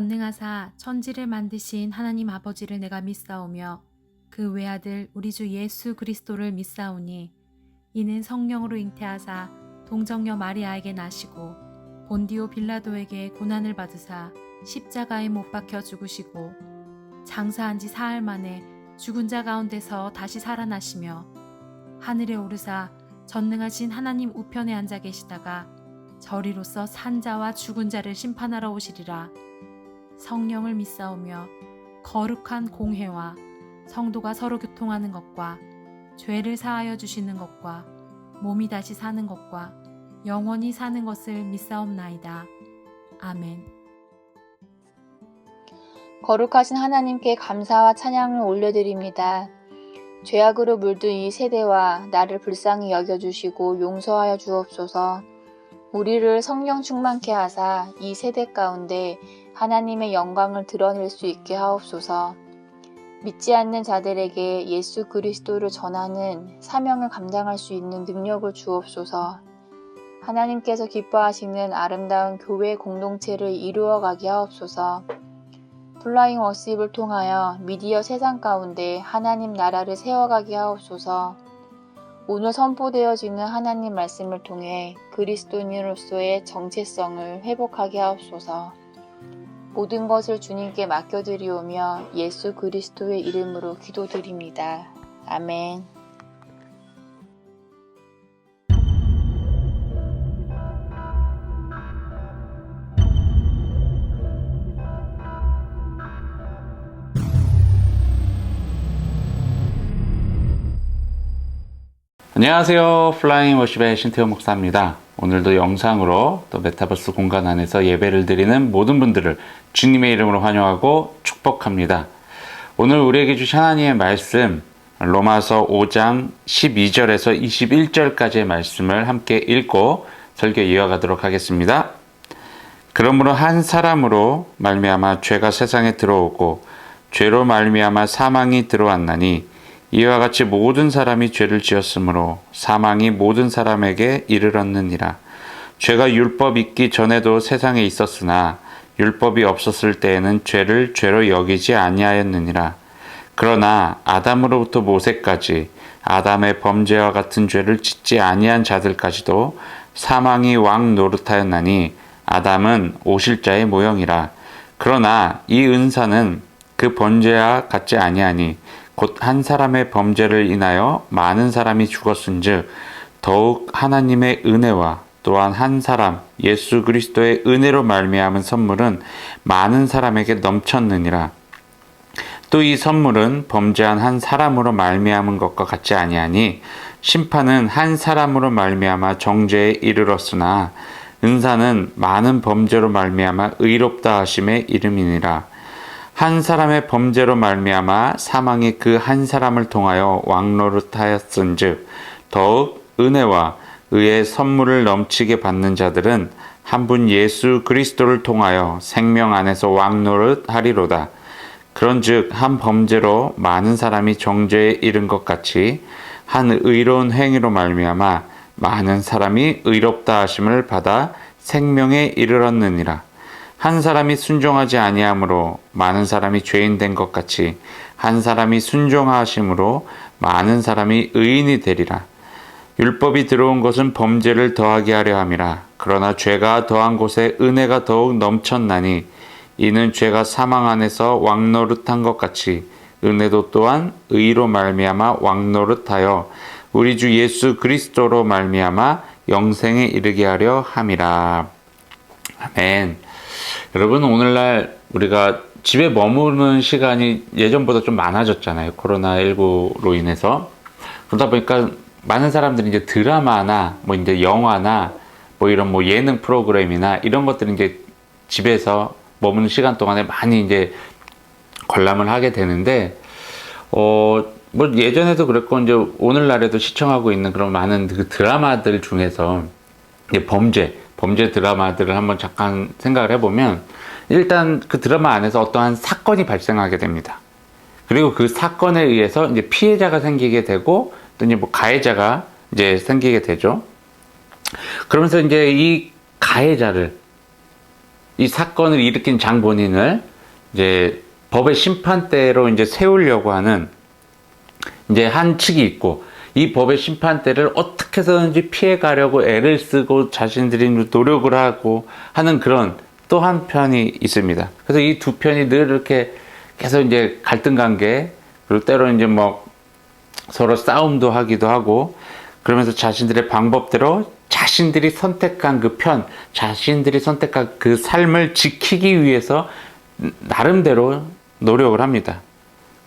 전능하사 천지를 만드신 하나님 아버지를 내가 믿사오며 그 외아들 우리 주 예수 그리스도를 믿사오니 이는 성령으로 잉태하사 동정녀 마리아에게 나시고 본디오 빌라도에게 고난을 받으사 십자가에 못 박혀 죽으시고 장사한 지 사흘 만에 죽은 자 가운데서 다시 살아나시며 하늘에 오르사 전능하신 하나님 우편에 앉아 계시다가 저리로서 산 자와 죽은 자를 심판하러 오시리라. 성령을 믿사오며 거룩한 공회와 성도가 서로 교통하는 것과 죄를 사하여 주시는 것과 몸이 다시 사는 것과 영원히 사는 것을 믿사옵나이다. 아멘. 거룩하신 하나님께 감사와 찬양을 올려드립니다. 죄악으로 물든 이 세대와 나를 불쌍히 여겨주시고 용서하여 주옵소서. 우리를 성령 충만케 하사 이 세대 가운데 하나님의 영광을 드러낼 수 있게 하옵소서. 믿지 않는 자들에게 예수 그리스도를 전하는 사명을 감당할 수 있는 능력을 주옵소서. 하나님께서 기뻐하시는 아름다운 교회 공동체를 이루어가게 하옵소서. 플라잉 워십을 통하여 미디어 세상 가운데 하나님 나라를 세워가게 하옵소서. 오늘 선포되어지는 하나님 말씀을 통해 그리스도인으로서의 정체성을 회복하게 하옵소서. 모든 것을 주님께 맡겨드리오며 예수 그리스도의 이름으로 기도드립니다. 아멘. 안녕하세요. 플라잉 워십의 신태호 목사입니다. 오늘도 영상으로 또 메타버스 공간 안에서 예배를 드리는 모든 분들을 주님의 이름으로 환영하고 축복합니다. 오늘 우리에게 주신 하나님의 말씀 로마서 5장 12절에서 21절까지의 말씀을 함께 읽고 설교 이어가도록 하겠습니다. 그러므로 한 사람으로 말미암아 죄가 세상에 들어오고 죄로 말미암아 사망이 들어왔나니 이와 같이 모든 사람이 죄를 지었으므로 사망이 모든 사람에게 이르렀느니라. 죄가 율법 있기 전에도 세상에 있었으나 율법이 없었을 때에는 죄를 죄로 여기지 아니하였느니라. 그러나 아담으로부터 모세까지 아담의 범죄와 같은 죄를 짓지 아니한 자들까지도 사망이 왕 노릇하였나니 아담은 오실자의 모형이라. 그러나 이 은사는 그 범죄와 같지 아니하니 곧 한 사람의 범죄를 인하여 많은 사람이 죽었은즉 더욱 하나님의 은혜와 또한 한 사람 예수 그리스도의 은혜로 말미암은 선물은 많은 사람에게 넘쳤느니라. 또 이 선물은 범죄한 한 사람으로 말미암은 것과 같지 아니하니 심판은 한 사람으로 말미암아 정죄에 이르렀으나 은사는 많은 범죄로 말미암아 의롭다 하심의 이름이니라. 한 사람의 범죄로 말미암아 사망이 그 한 사람을 통하여 왕노릇하였은즉 더욱 은혜와 의의 선물을 넘치게 받는 자들은 한 분 예수 그리스도를 통하여 생명 안에서 왕노릇하리로다. 그런즉 한 범죄로 많은 사람이 정죄에 이른 것 같이 한 의로운 행위로 말미암아 많은 사람이 의롭다 하심을 받아 생명에 이르렀느니라. 한 사람이 순종하지 아니함으로 많은 사람이 죄인 된 것 같이 한 사람이 순종하심으로 많은 사람이 의인이 되리라. 율법이 들어온 것은 범죄를 더하게 하려 함이라. 그러나 죄가 더한 곳에 은혜가 더욱 넘쳤나니 이는 죄가 사망 안에서 왕노릇한 것 같이 은혜도 또한 의로 말미암아 왕노릇하여 우리 주 예수 그리스도로 말미암아 영생에 이르게 하려 함이라. 아멘. 여러분, 오늘날 우리가 집에 머무는 시간이 예전보다 좀 많아졌잖아요. 코로나19로 인해서. 그러다 보니까 많은 사람들이 이제 드라마나 뭐 이제 영화나 뭐 이런 뭐 예능 프로그램이나 이런 것들을 이제 집에서 머무는 시간 동안에 많이 이제 관람을 하게 되는데, 뭐 예전에도 그랬고 이제 오늘날에도 시청하고 있는 그런 많은 그 드라마들 중에서 이제 범죄 드라마들을 한번 잠깐 생각을 해보면 일단 그 드라마 안에서 어떠한 사건이 발생하게 됩니다. 그리고 그 사건에 의해서 이제 피해자가 생기게 되고 또 이제 뭐 가해자가 이제 생기게 되죠. 그러면서 이제 이 가해자를 이 사건을 일으킨 장본인을 이제 법의 심판대로 이제 세우려고 하는 이제 한 측이 있고, 이 법의 심판대를 어떻게 해서든지 피해 가려고 애를 쓰고 자신들이 노력을 하고 하는 그런 또 한 편이 있습니다. 그래서 이 두 편이 늘 이렇게 계속 이제 갈등 관계, 그리고 때로는 이제 뭐 서로 싸움도 하기도 하고, 그러면서 자신들의 방법대로 자신들이 선택한 그 편, 자신들이 선택한 그 삶을 지키기 위해서 나름대로 노력을 합니다.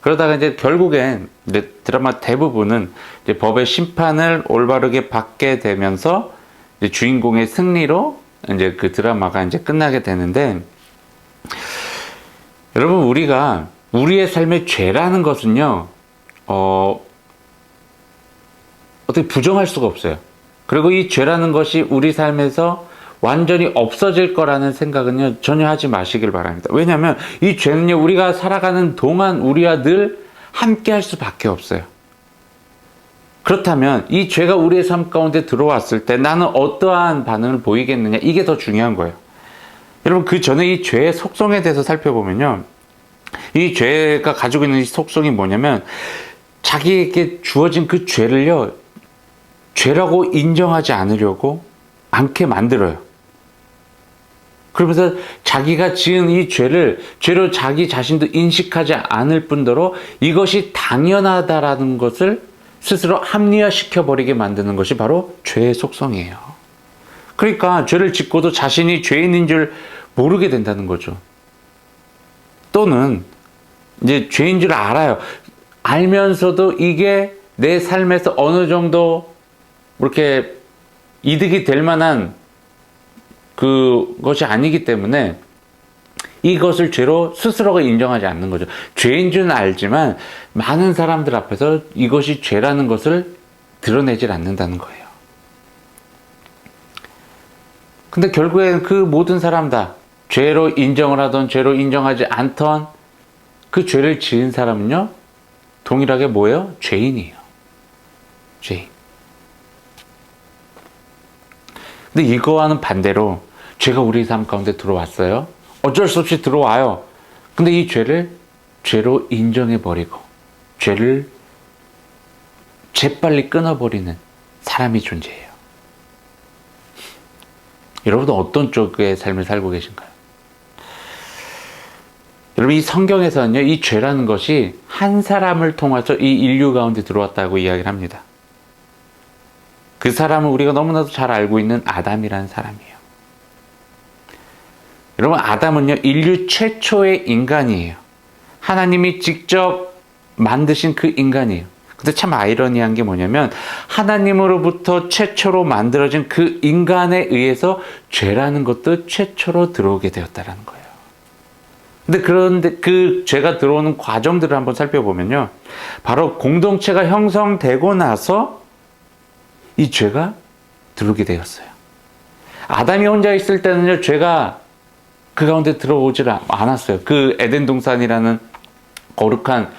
그러다가 이제 결국엔 이제 드라마 대부분은 이제 법의 심판을 올바르게 받게 되면서 이제 주인공의 승리로 이제 그 드라마가 이제 끝나게 되는데, 여러분, 우리가 우리의 삶의 죄라는 것은요, 어떻게 부정할 수가 없어요. 그리고 이 죄라는 것이 우리 삶에서 완전히 없어질 거라는 생각은요, 전혀 하지 마시길 바랍니다. 왜냐하면 이 죄는요, 우리가 살아가는 동안 우리와 늘 함께 할 수밖에 없어요. 그렇다면 이 죄가 우리의 삶 가운데 들어왔을 때 나는 어떠한 반응을 보이겠느냐, 이게 더 중요한 거예요. 여러분, 그 전에 이 죄의 속성에 대해서 살펴보면요, 이 죄가 가지고 있는 이 속성이 뭐냐면, 자기에게 주어진 그 죄를요, 죄라고 인정하지 않으려고 않게 만들어요. 그러면서 자기가 지은 이 죄로 자기 자신도 인식하지 않을 뿐더러 이것이 당연하다라는 것을 스스로 합리화시켜버리게 만드는 것이 바로 죄의 속성이에요. 그러니까 죄를 짓고도 자신이 죄인인 줄 모르게 된다는 거죠. 또는 이제 죄인 줄 알아요. 알면서도 이게 내 삶에서 어느 정도 이렇게 이득이 될 만한 그것이 아니기 때문에 이것을 죄로 스스로가 인정하지 않는 거죠. 죄인 줄은 알지만 많은 사람들 앞에서 이것이 죄라는 것을 드러내질 않는다는 거예요. 근데 결국엔 그 모든 사람 다 죄로 인정을 하던 죄로 인정하지 않던 그 죄를 지은 사람은요, 동일하게 뭐예요? 죄인이에요. 죄인. 근데 이거와는 반대로 죄가 우리 삶 가운데 들어왔어요. 어쩔 수 없이 들어와요. 근데 이 죄를 죄로 인정해버리고 죄를 재빨리 끊어버리는 사람이 존재해요. 여러분은 어떤 쪽의 삶을 살고 계신가요? 여러분, 이 성경에서는요, 이 죄라는 것이 한 사람을 통해서 이 인류 가운데 들어왔다고 이야기를 합니다. 그 사람은 우리가 너무나도 잘 알고 있는 아담이라는 사람이에요. 여러분, 아담은요, 인류 최초의 인간이에요. 하나님이 직접 만드신 그 인간이에요. 근데 참 아이러니한 게 뭐냐면, 하나님으로부터 최초로 만들어진 그 인간에 의해서 죄라는 것도 최초로 들어오게 되었다는 거예요. 그런데 그 죄가 들어오는 과정들을 한번 살펴보면요, 바로 공동체가 형성되고 나서 이 죄가 들어오게 되었어요. 아담이 혼자 있을 때는요, 죄가 그 가운데 들어오질 않았어요. 그 에덴 동산이라는 거룩한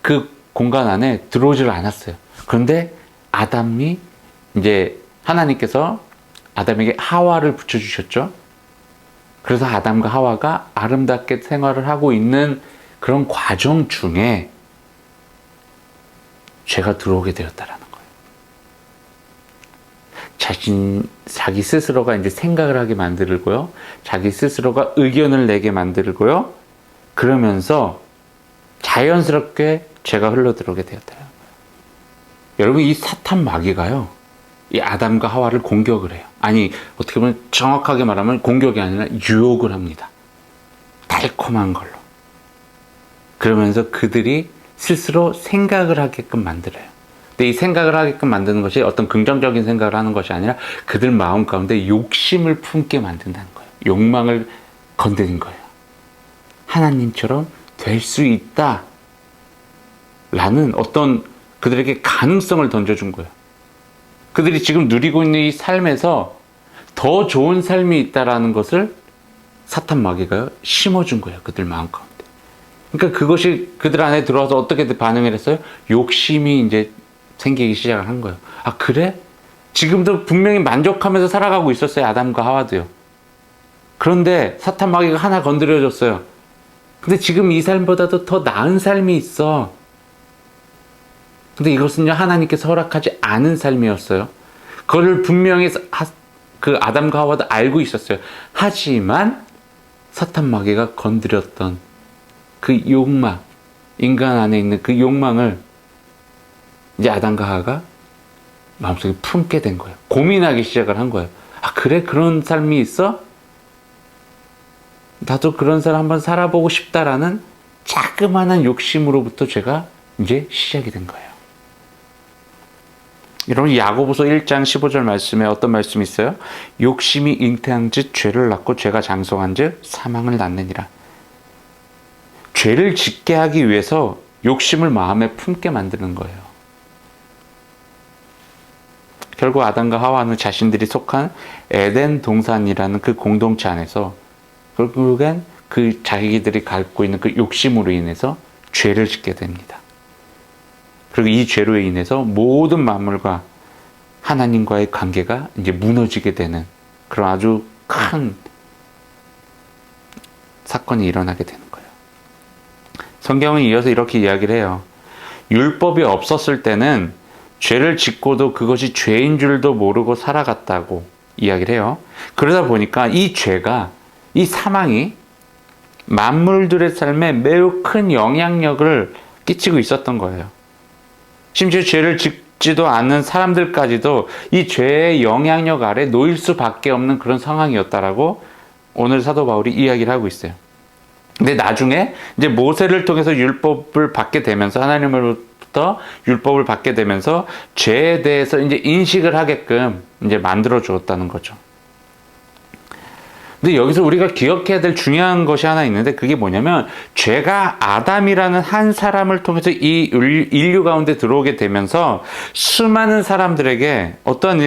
그 공간 안에 들어오질 않았어요. 그런데 아담이 이제 하나님께서 아담에게 하와를 붙여주셨죠. 그래서 아담과 하와가 아름답게 생활을 하고 있는 그런 과정 중에 죄가 들어오게 되었다라는 거예요. 자기 스스로가 이제 생각을 하게 만들고요. 자기 스스로가 의견을 내게 만들고요. 그러면서 자연스럽게 죄가 흘러들어오게 되었다는 거예요. 여러분, 이 사탄 마귀가요, 이 아담과 하와를 공격을 해요. 아니, 어떻게 보면 정확하게 말하면 공격이 아니라 유혹을 합니다. 달콤한 걸로. 그러면서 그들이 스스로 생각을 하게끔 만들어요. 근데 이 생각을 하게끔 만드는 것이 어떤 긍정적인 생각을 하는 것이 아니라 그들 마음 가운데 욕심을 품게 만든다는 거예요. 욕망을 건드린 거예요. 하나님처럼 될 수 있다 라는 어떤 그들에게 가능성을 던져준 거예요. 그들이 지금 누리고 있는 이 삶에서 더 좋은 삶이 있다라는 것을 사탄 마귀가 심어준 거예요. 그들 마음 가운데. 그러니까 그것이 그들 안에 들어와서 어떻게 반응을 했어요? 욕심이 이제 생기기 시작을 한 거예요. 아, 그래? 지금도 분명히 만족하면서 살아가고 있었어요. 아담과 하와도요. 그런데 사탄 마귀가 하나 건드려줬어요. 근데 지금 이 삶보다도 더 나은 삶이 있어. 근데 이것은요, 하나님께서 허락하지 않은 삶이었어요. 그거를 분명히 그 아담과 하와도 알고 있었어요. 하지만 사탄 마귀가 건드렸던 그 욕망, 인간 안에 있는 그 욕망을 이제 아담과 하와가 마음속에 품게 된 거예요. 고민하기 시작을 한 거예요. 아, 그래? 그런 삶이 있어? 나도 그런 삶 한번 살아보고 싶다라는 자그마한 욕심으로부터 죄가 이제 시작이 된 거예요. 여러분, 야고보서 1장 15절 말씀에 어떤 말씀이 있어요? 욕심이 잉태한 즉 죄를 낳고 죄가 장성한 즉 사망을 낳느니라. 죄를 짓게 하기 위해서 욕심을 마음에 품게 만드는 거예요. 결국 아담과 하와는 자신들이 속한 에덴 동산이라는 그 공동체 안에서 결국엔 그 자기들이 갖고 있는 그 욕심으로 인해서 죄를 짓게 됩니다. 그리고 이 죄로 인해서 모든 만물과 하나님과의 관계가 이제 무너지게 되는 그런 아주 큰 사건이 일어나게 되는 거예요. 성경은 이어서 이렇게 이야기를 해요. 율법이 없었을 때는 죄를 짓고도 그것이 죄인 줄도 모르고 살아갔다고 이야기를 해요. 그러다 보니까 이 죄가, 이 사망이 만물들의 삶에 매우 큰 영향력을 끼치고 있었던 거예요. 심지어 죄를 짓지도 않는 사람들까지도 이 죄의 영향력 아래 놓일 수밖에 없는 그런 상황이었다라고 오늘 사도 바울이 이야기를 하고 있어요. 근데 나중에 이제 모세를 통해서 율법을 받게 되면서, 하나님으로부터 율법을 받게 되면서 죄에 대해서 이제 인식을 하게끔 이제 만들어 주었다는 거죠. 근데 여기서 우리가 기억해야 될 중요한 것이 하나 있는데, 그게 뭐냐면 죄가 아담이라는 한 사람을 통해서 이 인류 가운데 들어오게 되면서 수많은 사람들에게 어떠한 이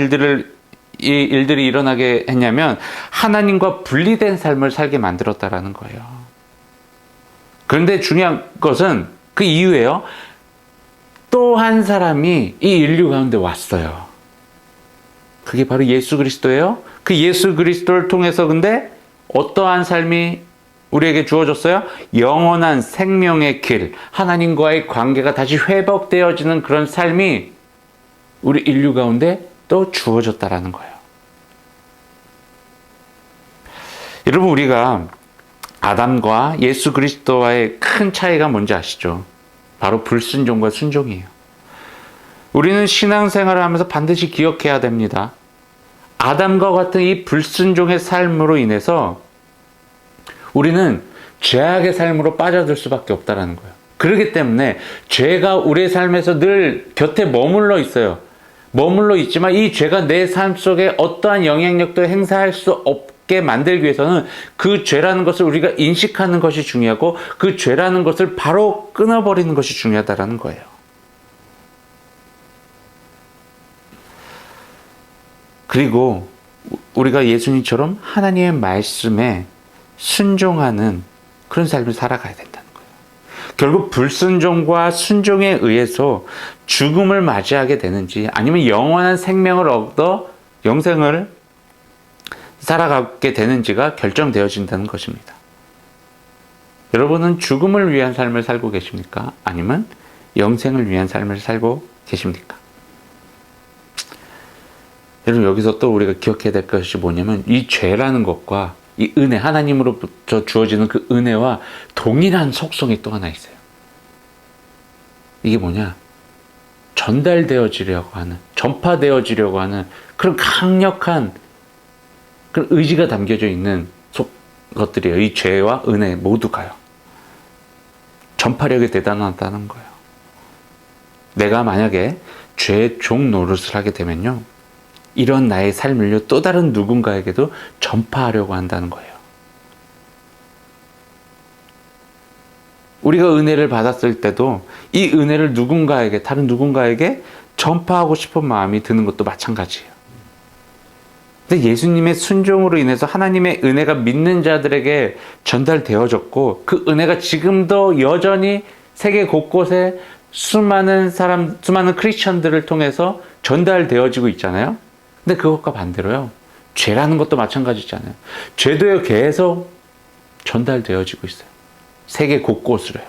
일들이 일어나게 했냐면 하나님과 분리된 삶을 살게 만들었다라는 거예요. 그런데 중요한 것은 그 이후에요, 또 한 사람이 이 인류 가운데 왔어요. 그게 바로 예수 그리스도예요. 그 예수 그리스도를 통해서 근데 어떠한 삶이 우리에게 주어졌어요? 영원한 생명의 길, 하나님과의 관계가 다시 회복되어지는 그런 삶이 우리 인류 가운데 또 주어졌다라는 거예요. 여러분, 우리가 아담과 예수 그리스도와의 큰 차이가 뭔지 아시죠? 바로 불순종과 순종이에요. 우리는 신앙생활을 하면서 반드시 기억해야 됩니다. 아담과 같은 이 불순종의 삶으로 인해서 우리는 죄악의 삶으로 빠져들 수밖에 없다는 거예요. 그렇기 때문에 죄가 우리의 삶에서 늘 곁에 머물러 있어요. 머물러 있지만 이 죄가 내 삶 속에 어떠한 영향력도 행사할 수 없게 만들기 위해서는 그 죄라는 것을 우리가 인식하는 것이 중요하고, 그 죄라는 것을 바로 끊어버리는 것이 중요하다는 거예요. 그리고 우리가 예수님처럼 하나님의 말씀에 순종하는 그런 삶을 살아가야 된다는 거예요. 결국 불순종과 순종에 의해서 죽음을 맞이하게 되는지, 아니면 영원한 생명을 얻어 영생을 살아가게 되는지가 결정되어진다는 것입니다. 여러분은 죽음을 위한 삶을 살고 계십니까? 아니면 영생을 위한 삶을 살고 계십니까? 여러분, 여기서 또 우리가 기억해야 될 것이 뭐냐면, 이 죄라는 것과 이 은혜, 하나님으로부터 주어지는 그 은혜와 동일한 속성이 또 하나 있어요. 이게 뭐냐? 전달되어지려고 하는, 전파되어지려고 하는 그런 강력한 그런 의지가 담겨져 있는 것들이에요. 이 죄와 은혜 모두가요. 전파력이 대단하다는 거예요. 내가 만약에 죄의 종 노릇을 하게 되면요, 이런 나의 삶을요, 또 다른 누군가에게도 전파하려고 한다는 거예요. 우리가 은혜를 받았을 때도 이 은혜를 누군가에게, 다른 누군가에게 전파하고 싶은 마음이 드는 것도 마찬가지예요. 근데 예수님의 순종으로 인해서 하나님의 은혜가 믿는 자들에게 전달되어졌고, 그 은혜가 지금도 여전히 세계 곳곳에 수많은 크리스천들을 통해서 전달되어지고 있잖아요. 근데 그것과 반대로요, 죄라는 것도 마찬가지잖아요. 죄도요 계속 전달되어지고 있어요. 세계 곳곳으로요.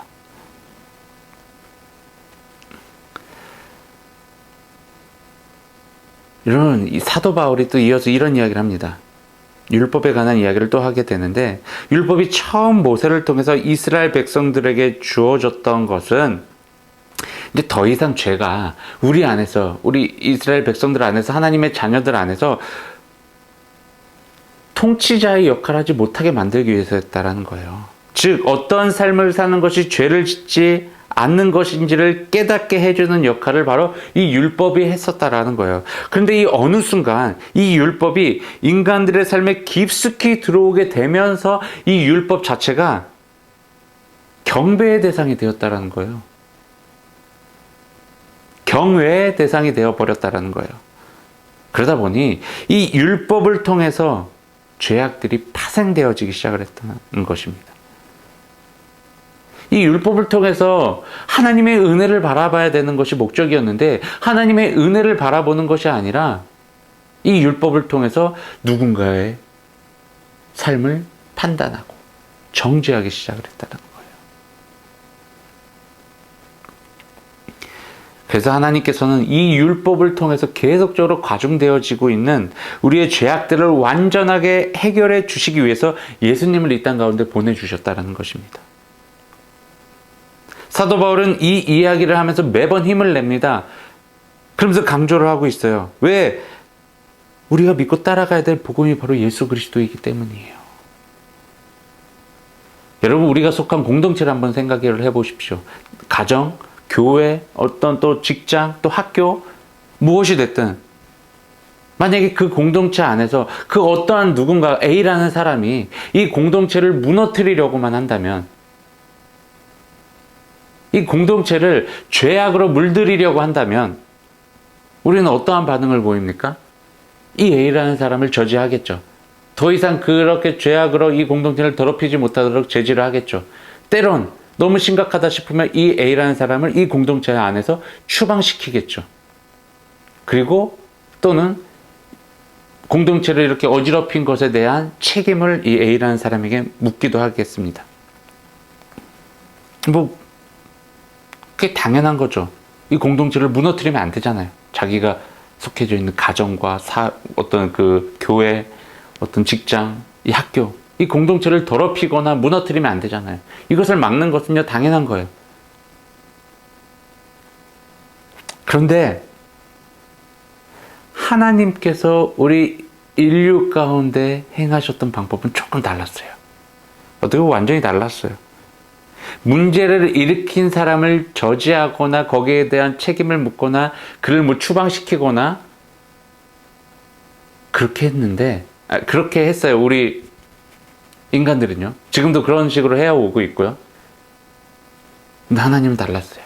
이런 이 사도 바울이 또 이어서 이런 이야기를 합니다. 율법에 관한 이야기를 또 하게 되는데, 율법이 처음 모세를 통해서 이스라엘 백성들에게 주어졌던 것은 이제 더 이상 죄가 우리 안에서, 우리 이스라엘 백성들 안에서, 하나님의 자녀들 안에서 통치자의 역할을 하지 못하게 만들기 위해서였다라는 거예요. 즉 어떤 삶을 사는 것이 죄를 짓지 않는 것인지를 깨닫게 해주는 역할을 바로 이 율법이 했었다라는 거예요. 그런데 이 어느 순간 이 율법이 인간들의 삶에 깊숙이 들어오게 되면서 이 율법 자체가 경배의 대상이 되었다라는 거예요. 경외의 대상이 되어버렸다라는 거예요. 그러다 보니 이 율법을 통해서 죄악들이 파생되어지기 시작을 했다는 것입니다. 이 율법을 통해서 하나님의 은혜를 바라봐야 되는 것이 목적이었는데, 하나님의 은혜를 바라보는 것이 아니라 이 율법을 통해서 누군가의 삶을 판단하고 정죄하기 시작을 했다는 거예요. 그래서 하나님께서는 이 율법을 통해서 계속적으로 가중되어지고 있는 우리의 죄악들을 완전하게 해결해 주시기 위해서 예수님을 이 땅 가운데 보내주셨다는 것입니다. 사도 바울은 이 이야기를 하면서 매번 힘을 냅니다. 그러면서 강조를 하고 있어요. 왜? 우리가 믿고 따라가야 될 복음이 바로 예수 그리스도이기 때문이에요. 여러분, 우리가 속한 공동체를 한번 생각을 해보십시오. 가정, 교회, 어떤 또 직장, 또 학교, 무엇이 됐든 만약에 그 공동체 안에서 그 어떠한 누군가 A라는 사람이 이 공동체를 무너뜨리려고만 한다면, 이 공동체를 죄악으로 물들이려고 한다면 우리는 어떠한 반응을 보입니까? 이 A라는 사람을 저지하겠죠. 더 이상 그렇게 죄악으로 이 공동체를 더럽히지 못하도록 제지를 하겠죠. 때론 너무 심각하다 싶으면 이 A라는 사람을 이 공동체 안에서 추방시키겠죠. 그리고 또는 공동체를 이렇게 어지럽힌 것에 대한 책임을 이 A라는 사람에게 묻기도 하겠습니다. 그게 당연한 거죠. 이 공동체를 무너뜨리면 안 되잖아요. 자기가 속해져 있는 가정과 어떤 그 교회, 어떤 직장, 이 학교, 이 공동체를 더럽히거나 무너뜨리면 안 되잖아요. 이것을 막는 것은요, 당연한 거예요. 그런데 하나님께서 우리 인류 가운데 행하셨던 방법은 조금 달랐어요. 어떻게 보면 완전히 달랐어요. 문제를 일으킨 사람을 저지하거나 거기에 대한 책임을 묻거나 그를 뭐 추방시키거나 그렇게 했는데, 그렇게 했어요. 우리 인간들은요. 지금도 그런 식으로 해오고 있고요. 근데 하나님은 달랐어요.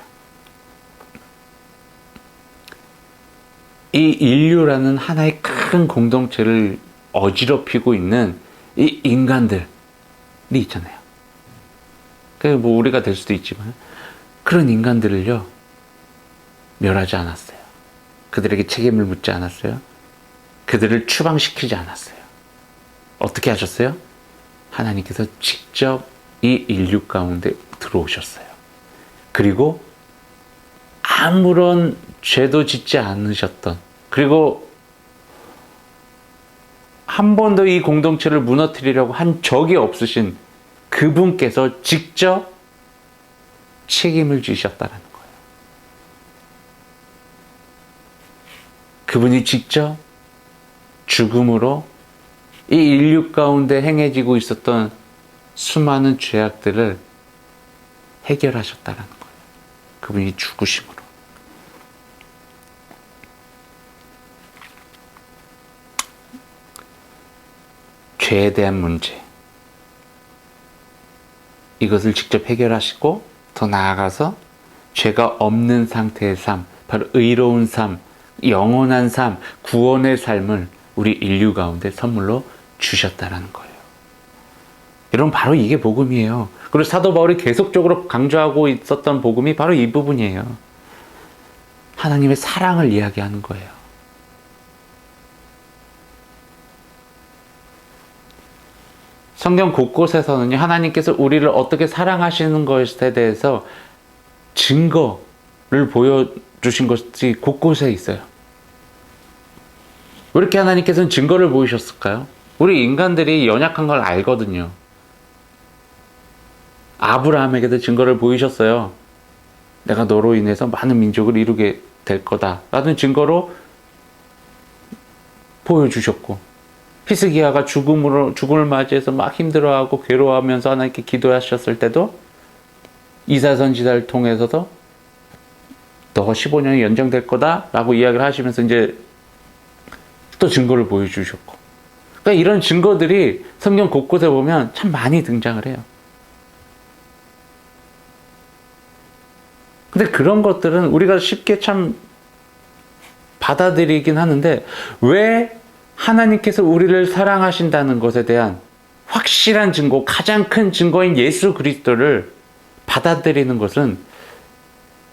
이 인류라는 하나의 큰 공동체를 어지럽히고 있는 이 인간들이 있잖아요. 뭐 우리가 될 수도 있지만 그런 인간들을요, 멸하지 않았어요. 그들에게 책임을 묻지 않았어요. 그들을 추방시키지 않았어요. 어떻게 하셨어요? 하나님께서 직접 이 인류 가운데 들어오셨어요. 그리고 아무런 죄도 짓지 않으셨던, 그리고 한 번도 이 공동체를 무너뜨리려고 한 적이 없으신 그분께서 직접 책임을 지셨다는 거예요. 그분이 직접 죽음으로 이 인류 가운데 행해지고 있었던 수많은 죄악들을 해결하셨다는 거예요. 그분이 죽으심으로. 죄에 대한 문제, 이것을 직접 해결하시고 더 나아가서 죄가 없는 상태의 삶, 바로 의로운 삶, 영원한 삶, 구원의 삶을 우리 인류 가운데 선물로 주셨다는 거예요. 여러분, 바로 이게 복음이에요. 그리고 사도 바울이 계속적으로 강조하고 있었던 복음이 바로 이 부분이에요. 하나님의 사랑을 이야기하는 거예요. 성경 곳곳에서는요, 하나님께서 우리를 어떻게 사랑하시는 것에 대해서 증거를 보여주신 것이 곳곳에 있어요. 왜 이렇게 하나님께서는 증거를 보이셨을까요? 우리 인간들이 연약한 걸 알거든요. 아브라함에게도 증거를 보이셨어요. 내가 너로 인해서 많은 민족을 이루게 될 거다 라는 증거로 보여주셨고, 히스기야가 죽음을 맞이해서 막 힘들어하고 괴로워하면서 하나님께 기도하셨을 때도 이사 선지자를 통해서도 너가 15년이 연장될 거다 라고 이야기를 하시면서 이제 또 증거를 보여주셨고, 그러니까 이런 증거들이 성경 곳곳에 보면 참 많이 등장을 해요. 근데 그런 것들은 우리가 쉽게 참 받아들이긴 하는데, 왜 하나님께서 우리를 사랑하신다는 것에 대한 확실한 증거, 가장 큰 증거인 예수 그리스도를 받아들이는 것은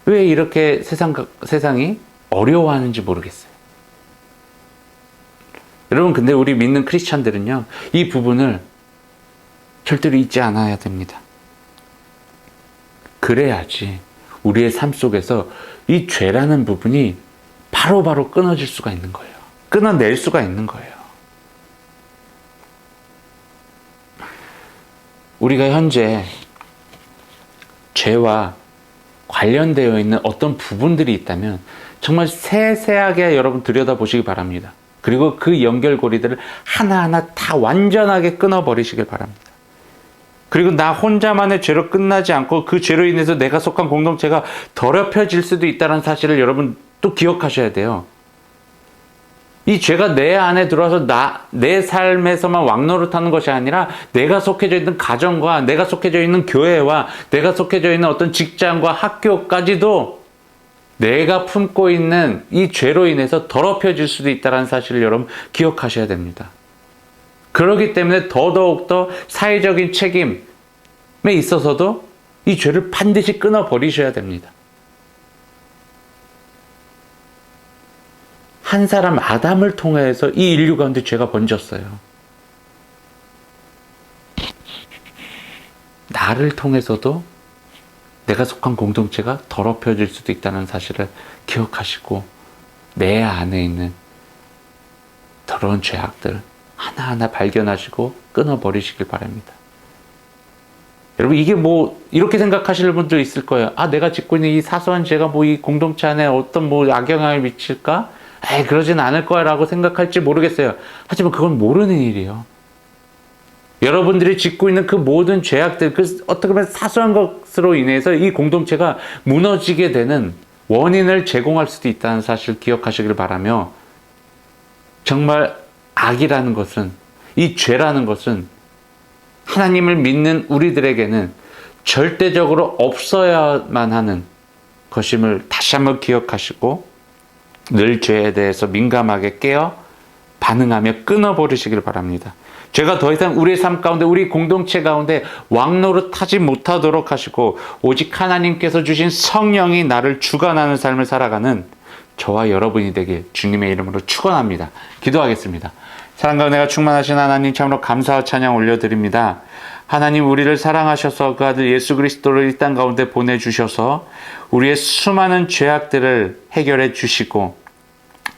왜 이렇게 세상이 어려워하는지 모르겠어요. 여러분, 근데 우리 믿는 크리스찬들은요, 이 부분을 절대로 잊지 않아야 됩니다. 그래야지 우리의 삶 속에서 이 죄라는 부분이 바로바로 끊어질 수가 있는 거예요. 끊어낼 수가 있는 거예요. 우리가 현재 죄와 관련되어 있는 어떤 부분들이 있다면 정말 세세하게 여러분 들여다보시기 바랍니다. 그리고 그 연결고리들을 하나하나 다 완전하게 끊어버리시길 바랍니다. 그리고 나 혼자만의 죄로 끝나지 않고 그 죄로 인해서 내가 속한 공동체가 더럽혀질 수도 있다는 사실을 여러분 또 기억하셔야 돼요. 이 죄가 내 안에 들어와서 내 삶에서만 왕노릇하는 것이 아니라 내가 속해져 있는 가정과 내가 속해져 있는 교회와 내가 속해져 있는 어떤 직장과 학교까지도 내가 품고 있는 이 죄로 인해서 더럽혀질 수도 있다는 사실을 여러분 기억하셔야 됩니다. 그렇기 때문에 더더욱더 사회적인 책임에 있어서도 이 죄를 반드시 끊어버리셔야 됩니다. 한 사람 아담을 통해서 이 인류 가운데 죄가 번졌어요. 나를 통해서도 내가 속한 공동체가 더럽혀질 수도 있다는 사실을 기억하시고 내 안에 있는 더러운 죄악들 하나하나 발견하시고 끊어버리시길 바랍니다. 여러분, 이게 이렇게 생각하시는 분도 있을 거예요. 내가 짓고 있는 이 사소한 죄가 이 공동체 안에 어떤 악영향을 미칠까? 그러진 않을 거야 라고 생각할지 모르겠어요. 하지만 그건 모르는 일이에요. 여러분들이 짓고 있는 그 모든 죄악들, 어떻게 보면 사소한 것으로 인해서 이 공동체가 무너지게 되는 원인을 제공할 수도 있다는 사실을 기억하시길 바라며, 정말 악이라는 것은, 이 죄라는 것은 하나님을 믿는 우리들에게는 절대적으로 없어야만 하는 것임을 다시 한번 기억하시고 늘 죄에 대해서 민감하게 깨어 반응하며 끊어버리시길 바랍니다. 죄가 더 이상 우리의 삶 가운데, 우리 공동체 가운데 왕노릇하지 못하도록 하시고 오직 하나님께서 주신 성령이 나를 주관하는 삶을 살아가는 저와 여러분이 되길 주님의 이름으로 축원합니다. 기도하겠습니다. 사랑과 은혜가 충만하신 하나님, 참으로 감사와 찬양 올려드립니다. 하나님, 우리를 사랑하셔서 그 아들 예수 그리스도를 이 땅 가운데 보내주셔서 우리의 수많은 죄악들을 해결해 주시고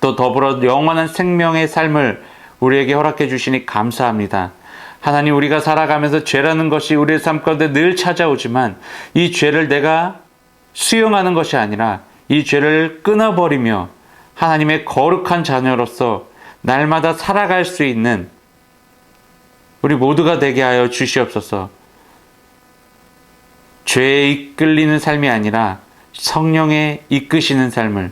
또 더불어 영원한 생명의 삶을 우리에게 허락해 주시니 감사합니다. 하나님, 우리가 살아가면서 죄라는 것이 우리의 삶 가운데 늘 찾아오지만 이 죄를 내가 수용하는 것이 아니라 이 죄를 끊어버리며 하나님의 거룩한 자녀로서 날마다 살아갈 수 있는 우리 모두가 되게 하여 주시옵소서. 죄에 이끌리는 삶이 아니라 성령에 이끄시는 삶을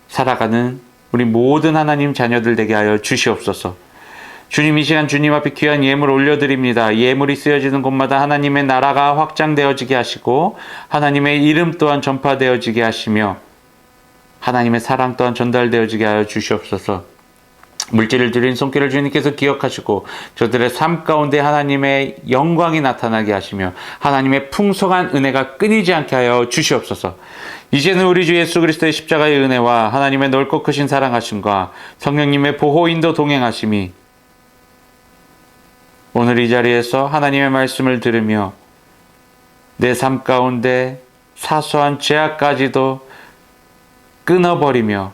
살아가는 우리 모든 하나님 자녀들 되게 하여 주시옵소서. 주님, 이 시간 주님 앞에 귀한 예물 올려드립니다. 예물이 쓰여지는 곳마다 하나님의 나라가 확장되어지게 하시고 하나님의 이름 또한 전파되어지게 하시며 하나님의 사랑 또한 전달되어지게 하여 주시옵소서. 물질을 드린 손길을 주님께서 기억하시고 저들의 삶 가운데 하나님의 영광이 나타나게 하시며 하나님의 풍성한 은혜가 끊이지 않게 하여 주시옵소서. 이제는 우리 주 예수 그리스도의 십자가의 은혜와 하나님의 넓고 크신 사랑하심과 성령님의 보호 인도 동행하심이 오늘 이 자리에서 하나님의 말씀을 들으며 내 삶 가운데 사소한 죄악까지도 끊어버리며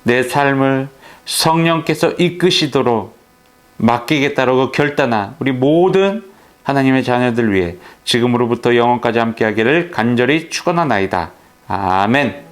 내 삶을 성령께서 이끄시도록 맡기겠다라고 결단한 우리 모든 하나님의 자녀들 위해 지금으로부터 영원까지 함께하기를 간절히 축원하나이다. 아멘.